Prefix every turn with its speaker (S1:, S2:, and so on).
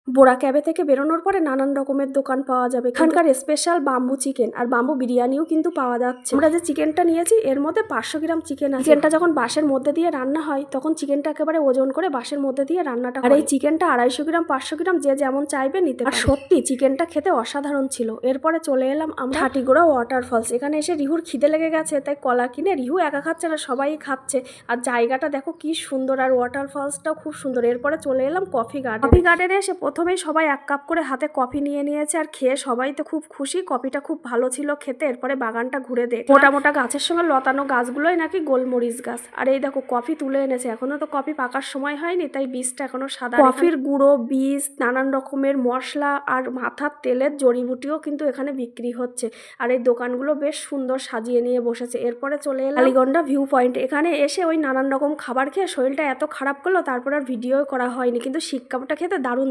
S1: বোরা ক্যাবে থেকে বেরোনোর পরে নানান রকমের দোকান পাওয়া যাবে। এখানকার স্পেশাল বাম্বু চিকেন আর বাম্বু বিরিয়ানিও কিন্তু পাওয়া যাচ্ছে। আমরা যে চিকেনটা নিয়েছি এর মধ্যে 500 গ্রাম চিকেন আছে। চিকেনটা যখন বাঁশের মধ্যে দিয়ে রান্না হয় তখন চিকেনটা একেবারে ওজন করে বাঁশের মধ্যে দিয়ে রান্নাটা হয়। আর এই চিকেনটা 250 গ্রাম 500 গ্রাম যে যেমন চাইবে নিতে পারে। আর সত্যি চিকেনটা খেতে অসাধারণ ছিল। এরপরে চলে এলাম আমরা হাটিগোড়া ওয়াটারফলস। এখানে এসে রিহুর খিদে লেগে গেছে, তাই কলা কিনে রিহু একা খাচ্ছে না, সবাই খাচ্ছে। আর জায়গাটা দেখো কি সুন্দর, আর ওয়াটারফলসটাও খুব সুন্দর। এরপরে চলে এলাম কফি গার্ডেন। কফি গার্ডেনে এসে প্রথমেই সবাই 1 কাপ করে হাতে কফি নিয়ে নিয়েছে, আর খেয়ে সবাই তো খুব খুশি। কফিটা খুব ভালো ছিল খেতে। এরপরে বাগানটা ঘুরে দেখ, মোটা মোটা গাছের সঙ্গে লতানো গাছগুলোই নাকি গোলমরিচ গাছ। আর এই দেখো কফি তুলে এনেছে, এখনো তো কফি পাকার সময় হয়নি, তাই বীজটা এখনো সাদা। কফির গুঁড়ো, বীজ, নানান রকমের মশলা আর মাথার তেলের জড়িবুটিও কিন্তু এখানে বিক্রি হচ্ছে। আর এই দোকানগুলো বেশ সুন্দর সাজিয়ে নিয়ে বসেছে। এরপরে চলে এলাম কালীগন্ডা ভিউ পয়েন্ট। এখানে এসে ওই নানান রকম খাবার খেয়ে শরীরটা এত খারাপ করলো, তারপর আর ভিডিও করা হয়নি, কিন্তু শিক কাবাবটা খেতে দারুণ।